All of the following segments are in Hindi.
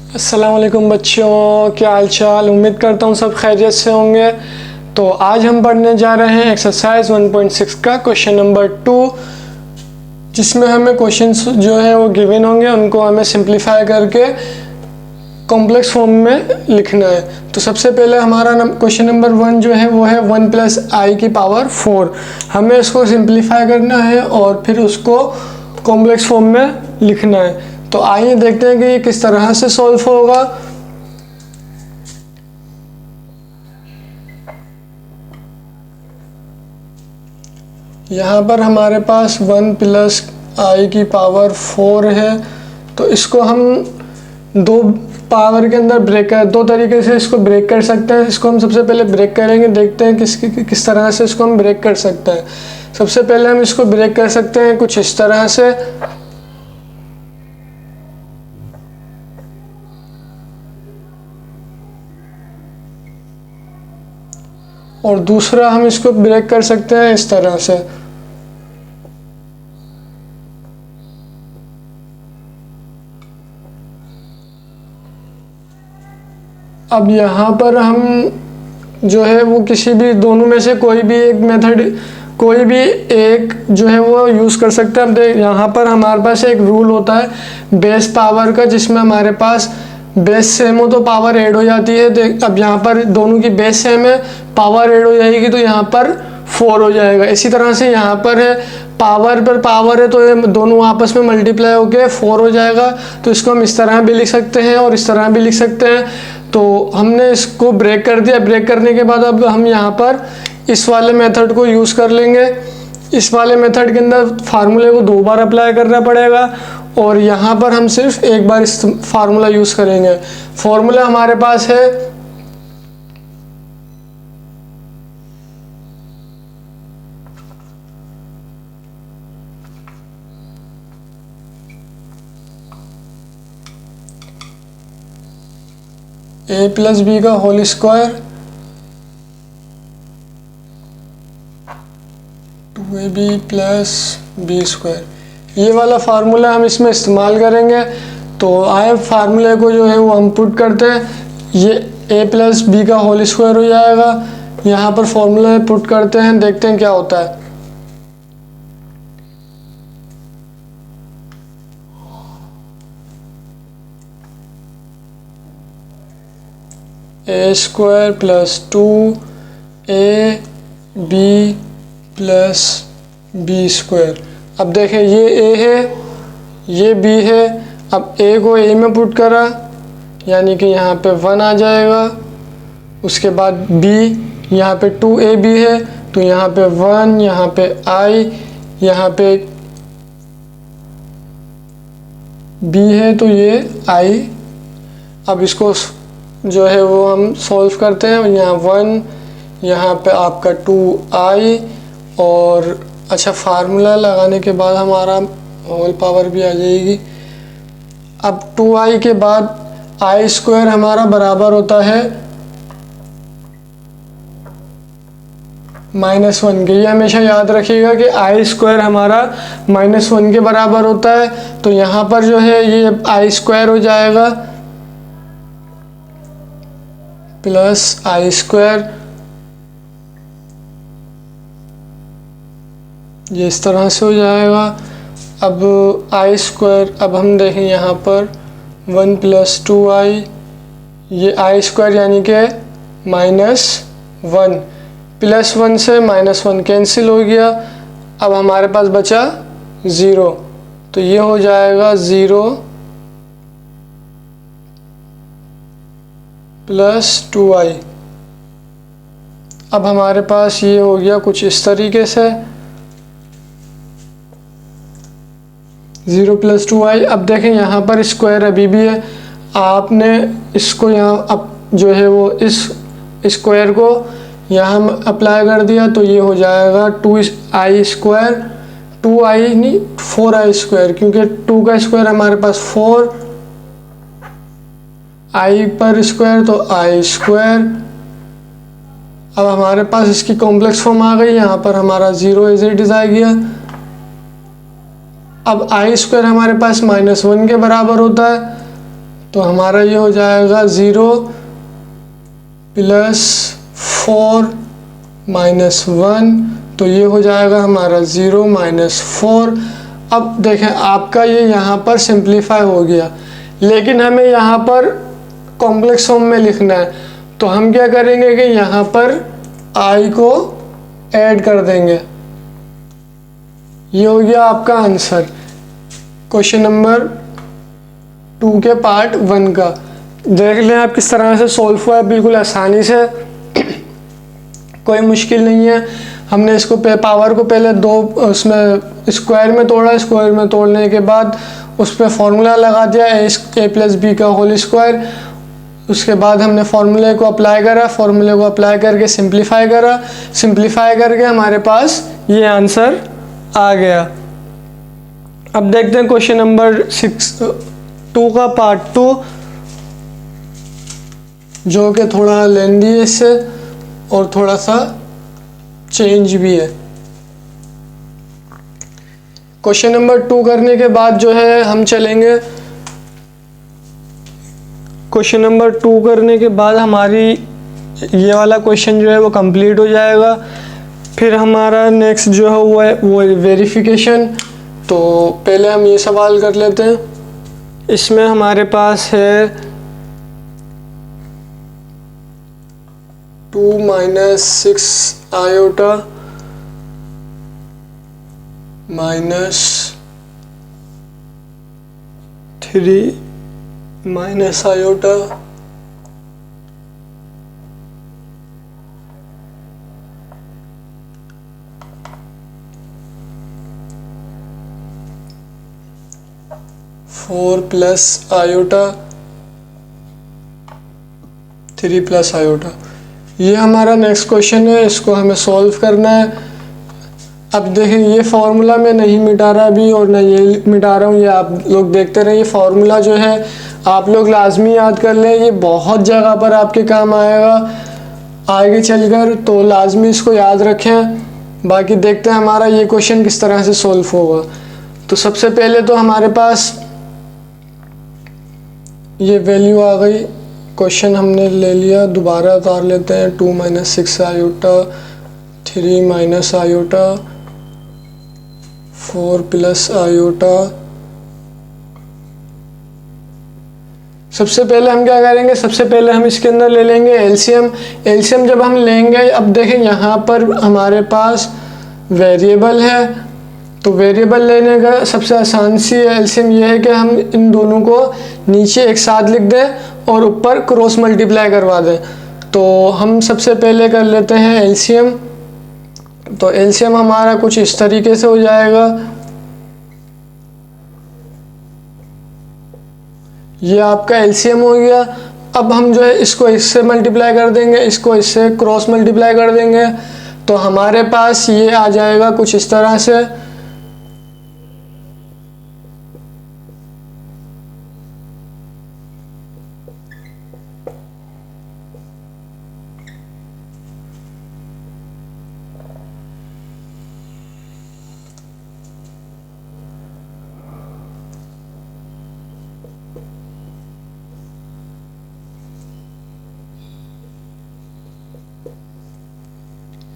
अस्सलाम वालेकुम बच्चों, क्या हाल चाल। उम्मीद करता हूँ सब खैरियत से होंगे। तो आज हम पढ़ने जा रहे हैं एक्सरसाइज 1.6 का क्वेश्चन नंबर 2, जिसमें हमें क्वेश्चंस जो है वो गिवन होंगे, उनको हमें सिंप्लीफाई करके कॉम्प्लेक्स फॉर्म में लिखना है। तो सबसे पहले हमारा क्वेश्चन नंबर 1 जो है वो है 1 + i की पावर 4। हमें इसको सिंप्लीफाई करना है और फिर उसको कॉम्प्लेक्स फॉर्म में लिखना है। तो आइए देखते हैं कि ये किस तरह से सॉल्व होगा। यहाँ पर हमारे पास 1 + i की पावर 4 है, तो इसको हम दो पावर के अंदर ब्रेक कर, दो तरीके से इसको ब्रेक कर सकते हैं। इसको हम सबसे पहले ब्रेक करेंगे, देखते हैं किस तरह से इसको हम ब्रेक कर सकते हैं। सबसे पहले हम इसको ब्रेक कर सकते हैं कुछ इस तरह से, और दूसरा हम इसको ब्रेक कर सकते हैं इस तरह से। अब यहाँ पर हम जो है वो किसी भी दोनों में से कोई भी एक मेथड, कोई भी एक जो है वो यूज़ कर सकते हैं। अब देख, यहाँ पर हमारे पास एक रूल होता है बेस पावर का, जिसमें हमारे पास बेस सेम हो तो पावर ऐड हो जाती है। देख, अब यहाँ पर दोनों की बेस सेम है, पावर ऐड हो जाएगी तो यहाँ पर 4 हो जाएगा। इसी तरह से यहाँ पर है पावर पर पावर है, तो ये दोनों आपस में मल्टीप्लाई होकर 4 हो जाएगा। तो इसको हम इस तरह भी लिख सकते हैं और इस तरह भी लिख सकते हैं। तो हमने इसको ब्रेक कर दिया। ब्रेक करने के बाद अब हम यहाँ पर इस वाले मेथड को यूज़ कर लेंगे। इस वाले मेथड के अंदर फार्मूले को 2 बार अप्लाई करना पड़ेगा और यहाँ पर हम सिर्फ एक बार इस फार्मूला यूज़ करेंगे। फार्मूला हमारे पास है a + b का होल स्क्वायर 2ab + b²। ये वाला फार्मूला हम इसमें इस्तेमाल करेंगे। तो आए फार्मूले को जो है वो हम पुट करते हैं, ये a + b का होल स्क्वायर हो जाएगा। यहाँ पर फार्मूला पुट करते हैं, देखते हैं क्या होता है। a² + 2ab + b²। अब देखें, ये a है, ये b है। अब a को a में पुट करा, यानी कि यहाँ पे 1 आ जाएगा। उसके बाद b, यहाँ पे 2ab है तो यहाँ पे 1, यहाँ पे i, यहाँ पे b है तो ये i। अब इसको जो है वो हम सॉल्व करते हैं। यहाँ 1, यहाँ पे आपका 2i, और अच्छा फार्मूला लगाने के बाद हमारा होल पावर भी आ जाएगी। अब 2i के बाद i² हमारा बराबर होता है -1 के। ये हमेशा याद रखिएगा कि i² हमारा -1 के बराबर होता है। तो यहाँ पर जो है ये i² हो जाएगा + i², ये इस तरह से हो जाएगा। अब i², अब हम देखें यहाँ पर 1 + 2i, ये i² यानी कि -1, +1 से -1 कैंसिल हो गया। अब हमारे पास बचा 0, तो ये हो जाएगा 0 + 2i। अब हमारे पास ये हो गया कुछ इस तरीके से 0 + 2i। अब देखें यहाँ पर स्क्वायर अभी भी है, आपने इसको यहाँ अब जो है वो इस स्क्वायर को यहाँ अप्लाई कर दिया तो ये हो जाएगा 2i², 2i नहीं 4i², क्योंकि 2 का स्क्वायर हमारे पास 4, i पर स्क्वायर तो i²। अब हमारे पास इसकी कॉम्प्लेक्स फॉर्म आ गई। यहाँ पर हमारा 0 एज इट इज आ गया। अब i² हमारे पास -1 के बराबर होता है, तो हमारा ये हो जाएगा 0 + 4 - 1, तो ये हो जाएगा हमारा 0 - 4। अब देखें आपका ये यहाँ पर सिंप्लीफाई हो गया, लेकिन हमें यहाँ पर कॉम्प्लेक्स फॉर्म में लिखना है, तो हम क्या करेंगे कि यहाँ पर i को ऐड कर देंगे। ये हो गया आपका आंसर क्वेश्चन नंबर 2 के पार्ट 1 का। देख लें आप किस तरह से सॉल्व हुआ है, बिल्कुल आसानी से, कोई मुश्किल नहीं है। हमने इसको पावर को पहले दो उसमें स्क्वायर में तोड़ा, स्क्वायर में तोड़ने के बाद उस पर फॉर्मूला लगा दिया a+b का होल स्क्वायर। उसके बाद हमने फार्मूले को अप्लाई करा, फार्मूले को अप्लाई करके सिंप्लीफाई करा, सिंप्लीफाई करके हमारे पास ये आंसर आ गया। अब देखते हैं क्वेश्चन नंबर 2 का पार्ट 2, जो कि थोड़ा लेंदी है इससे और थोड़ा सा चेंज भी है। क्वेश्चन नंबर 2 करने के बाद जो है हम चलेंगे, क्वेश्चन नंबर 2 करने के बाद हमारी ये वाला क्वेश्चन जो है वो कंप्लीट हो जाएगा। फिर हमारा नेक्स्ट जो है वो वेरिफिकेशन। तो पहले हम ये सवाल कर लेते हैं। इसमें हमारे पास है 2 - 6 आयोटा -3 - आयोटा (4 + आयोटा 3 + आयोटा। ये हमारा नेक्स्ट क्वेश्चन है, इसको हमें सॉल्व करना है। अब देखें ये फार्मूला मैं नहीं मिटा रहा अभी और ना ये मिटा रहा हूँ, ये आप लोग देखते रहे। ये फार्मूला जो है आप लोग लाजमी याद कर लें, ये बहुत जगह पर आपके काम आएगा आगे चलकर, तो लाजमी इसको याद रखें। बाकी देखते हैं हमारा ये क्वेश्चन किस तरह से सॉल्व होगा। तो सबसे पहले तो हमारे पास ये वैल्यू आ गई, क्वेश्चन हमने ले लिया, दोबारा उतार लेते हैं। 2 - 6 आयोटा 3 - आयोटा 4 + आयोटा। सबसे पहले हम क्या करेंगे, सबसे पहले हम इसके अंदर ले लेंगे एलसीएम। एलसीएम जब हम लेंगे, अब देखें यहाँ पर हमारे पास वेरिएबल है, तो वेरिएबल लेने का सबसे आसान सी एलसीएम ये है कि हम इन दोनों को नीचे एक साथ लिख दें और ऊपर क्रॉस मल्टीप्लाई करवा दें। तो हम सबसे पहले कर लेते हैं एलसीएम। तो एलसीएम हमारा कुछ इस तरीके से हो जाएगा, ये आपका एलसीएम हो गया। अब हम जो है इसको इससे मल्टीप्लाई कर देंगे, इसको इससे क्रॉस मल्टीप्लाई कर देंगे, तो हमारे पास ये आ जाएगा कुछ इस तरह से।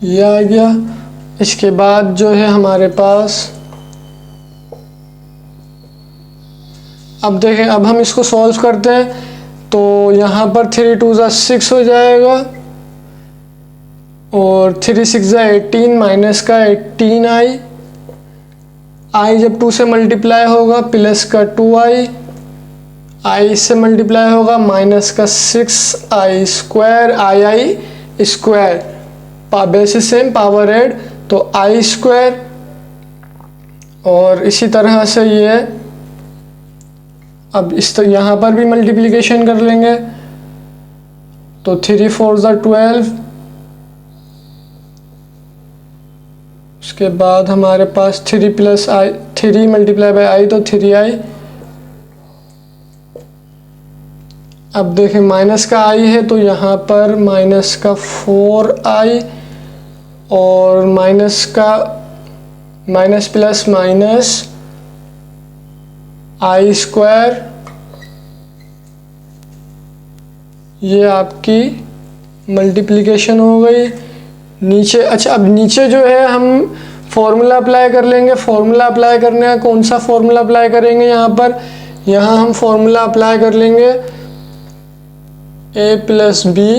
ये आ गया। इसके बाद जो है हमारे पास, अब देखें, अब हम इसको सॉल्व करते हैं। तो यहाँ पर 3 × 2 = 6 हो जाएगा और 3 × 6 = 18 माइनस का 18i, i जब 2 से मल्टीप्लाई होगा प्लस का 2i, i से मल्टीप्लाई होगा माइनस का 6i square, i square, basis same power add, तो i स्क्वायर। और इसी तरह से ये अब यहाँ पर भी मल्टीप्लिकेशन कर लेंगे, तो 3 × 4 = 12। उसके बाद हमारे पास 3 + i, 3 × i तो 3i। अब देखें माइनस का i है तो यहाँ पर माइनस का 4i और माइनस का minus plus minus i square ये आपकी मल्टीप्लिकेशन हो गई। नीचे अच्छा, अब नीचे जो है हम फॉर्मूला अप्लाई कर लेंगे। फॉर्मूला अप्लाई करने का कौन सा फॉर्मूला अप्लाई करेंगे यहाँ पर? यहाँ हम फॉर्मूला अप्लाई कर लेंगे a plus B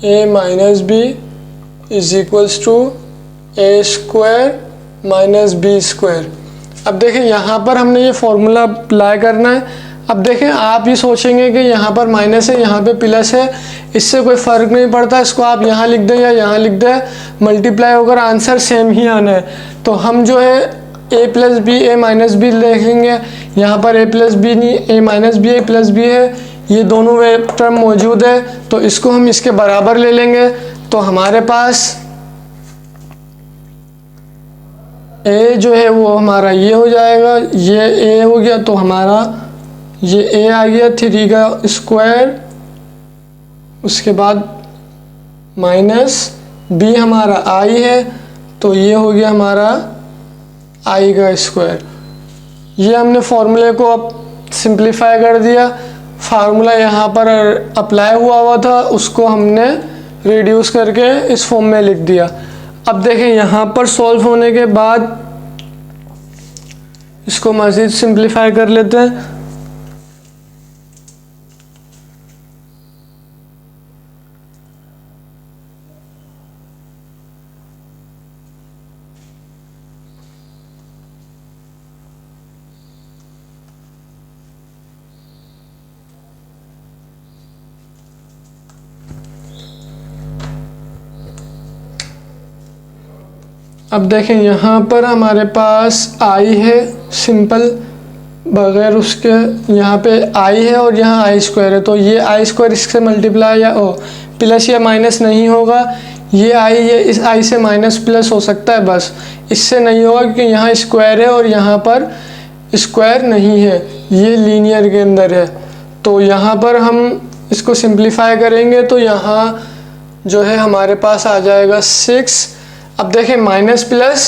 a minus B is equals to A square minus B square. अब देखें यहाँ पर हमने ये फॉर्मूला अप्लाई करना है। अब देखें, आप ये सोचेंगे कि यहाँ पर माइनस है, यहाँ पे प्लस है, इससे कोई फ़र्क नहीं पड़ता, इसको आप यहाँ लिख दें या यहाँ लिख दें, मल्टीप्लाई होकर आंसर सेम ही आना है। तो हम जो है a plus B A minus B लिखेंगे। यहाँ पर a प्लस बी नहीं, a minus B A plus B है, ये दोनों टर्म मौजूद है, तो इसको हम इसके बराबर ले लेंगे। तो हमारे पास a जो है वो हमारा ये हो जाएगा, ये a हो गया, तो हमारा ये a आ गया 3 का स्क्वायर, उसके बाद माइनस b हमारा i है, तो ये हो गया हमारा i का स्क्वायर। ये हमने फॉर्मूले को अब सिंप्लीफाई कर दिया। फार्मूला यहाँ पर अप्लाई हुआ था, उसको हमने रिड्यूस करके इस फॉर्म में लिख दिया। अब देखें यहाँ पर सॉल्व होने के बाद इसको मज़ीद सिंप्लीफाई कर लेते हैं। अब देखें यहाँ पर हमारे पास i है सिंपल, बगैर उसके यहाँ पे i है और यहाँ i स्क्वायर है, तो ये i स्क्वायर इससे मल्टीप्लाई या प्लस या माइनस नहीं होगा। ये i ये इस i से माइनस प्लस हो सकता है, बस इससे नहीं होगा क्योंकि यहाँ स्क्वायर है और यहाँ पर स्क्वायर नहीं है, ये लीनियर के अंदर है। तो यहाँ पर हम इसको सिंप्लीफाई करेंगे तो यहाँ जो है हमारे पास आ जाएगा 6। अब देखें माइनस प्लस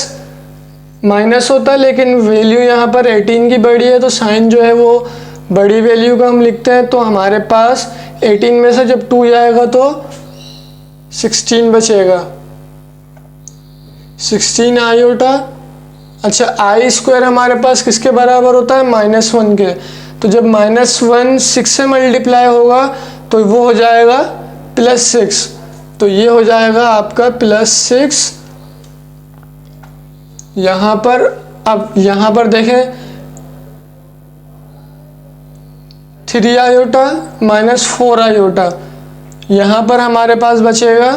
माइनस होता है, लेकिन वैल्यू यहाँ पर 18 की बड़ी है, तो साइन जो है वो बड़ी वैल्यू का हम लिखते हैं। तो हमारे पास 18 में से जब 2 जाएगा तो 16 बचेगा, 16 आयोटा। अच्छा, i स्क्वायर हमारे पास किसके बराबर होता है? -1 के। तो जब -1 6 से मल्टीप्लाई होगा तो वो हो जाएगा +6, तो ये हो जाएगा आपका +6 यहाँ पर। अब यहाँ पर देखें 3 आयोटा -4 आयोटा, यहाँ पर हमारे पास बचेगा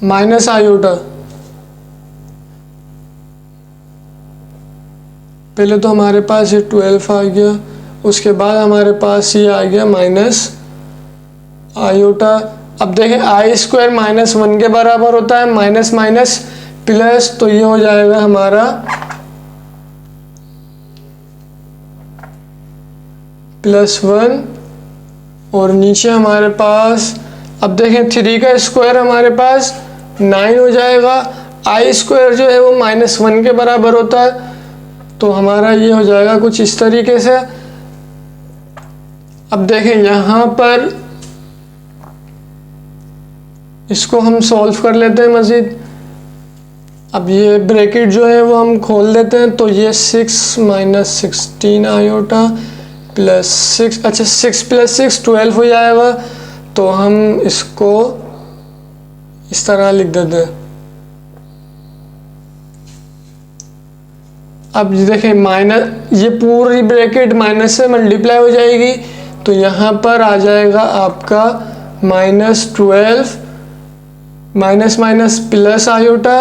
माइनस आयोटा। पहले तो हमारे पास ये 12 आ गया, उसके बाद हमारे पास ये आ गया माइनस आयोटा। अब देखें i स्क्वायर -1 के बराबर होता है, माइनस माइनस प्लस, तो ये हो जाएगा हमारा +1 और नीचे हमारे पास अब देखें 3 का स्क्वायर हमारे पास 9 हो जाएगा। i स्क्वायर जो है वो -1 के बराबर होता है, तो हमारा ये हो जाएगा कुछ इस तरीके से। अब देखें यहाँ पर इसको हम सॉल्व कर लेते हैं मज़ीद। अब ये ब्रैकेट जो है वो हम खोल देते हैं, तो ये 6 - 16 आयोटा +6, अच्छा 6 + 6 12 हो जाएगा, तो हम इसको इस तरह लिख देते हैं। अब देखें ये पूरी ब्रैकेट माइनस से मल्टीप्लाई हो जाएगी, तो यहाँ पर आ जाएगा आपका -12 माइनस माइनस प्लस आयोटा,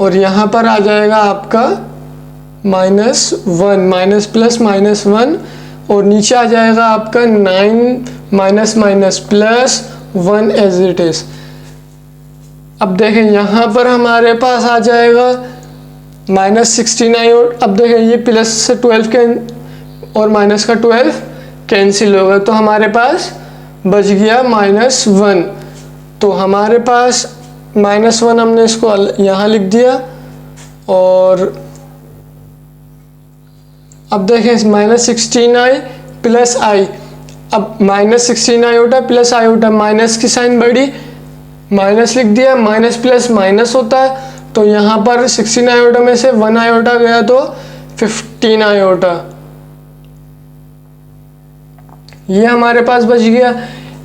और यहाँ पर आ जाएगा आपका -1 माइनस प्लस -1, और नीचे आ जाएगा आपका 9 minus minus +1 as it is. अब देखें यहाँ पर हमारे पास आ जाएगा -16 आयोटा। अब देखें ये प्लस से 12 के और माइनस का 12 कैंसिल होगा, तो हमारे पास बच गया -1। तो हमारे पास -1 हमने इसको यहाँ लिख दिया। और अब देखें -16i प्लस आई, अब -16 आयोटा प्लस आयोटा, माइनस की साइन बढ़ी, माइनस लिख दिया, माइनस प्लस माइनस होता है, तो यहाँ पर 16 आयोटा में से 1 आयोटा गया तो 15 आयोटा, ये हमारे पास बच गया।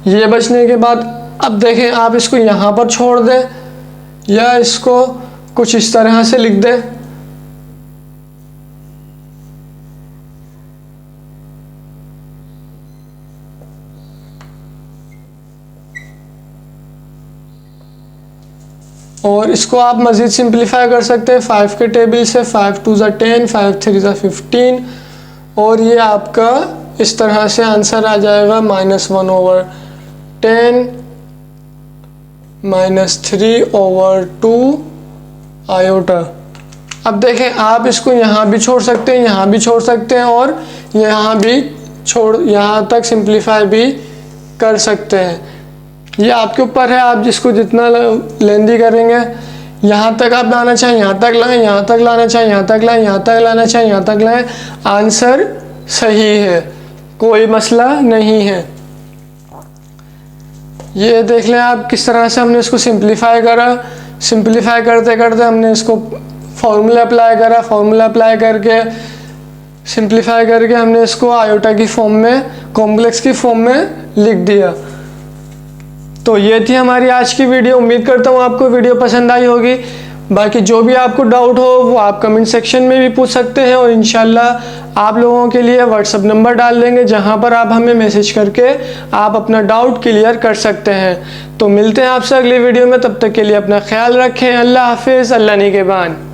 ये बचने के बाद अब देखें आप इसको यहाँ पर छोड़ दें या इसको कुछ इस तरह से लिख दें। और इसको आप मज़ीद सिंप्लीफाई कर सकते हैं 5 के टेबल से, 5 2 ज़ा 10, 5 3 ज़ा 15, और ये आपका इस तरह से आंसर आ जाएगा -1/10 -3/2 आयोटा। अब देखें आप इसको यहाँ भी छोड़ सकते हैं, यहाँ भी छोड़ सकते हैं, और यहाँ भी यहाँ तक सिंप्लीफाई भी कर सकते हैं। ये आपके ऊपर है, आप जिसको जितना लेंदी करेंगे। यहाँ तक आप लाना चाहें यहाँ तक लाएं, यहाँ तक लाना चाहें यहाँ तक लाएं, यहाँ तक लाना चाहें यहाँ तक लाएं, आंसर सही है, कोई मसला नहीं है। ये देख लें आप किस तरह से हमने इसको सिंप्लीफाई करा। सिंप्लीफाई करते करते हमने इसको फॉर्मूला अप्लाई करा, फॉर्मूला अप्लाई करके सिंप्लीफाई करके हमने इसको आयोटा की फॉर्म में, कॉम्प्लेक्स की फॉर्म में लिख दिया। तो ये थी हमारी आज की वीडियो। उम्मीद करता हूँ आपको वीडियो पसंद आई होगी। बाकी जो भी आपको डाउट हो वो आप कमेंट सेक्शन में भी पूछ सकते हैं, और इंशाल्लाह आप लोगों के लिए व्हाट्सअप नंबर डाल देंगे जहां पर आप हमें मैसेज करके आप अपना डाउट क्लियर कर सकते हैं। तो मिलते हैं आपसे अगली वीडियो में, तब तक के लिए अपना ख्याल रखें। अल्लाह हाफिज़, अल्लाह निगहबान।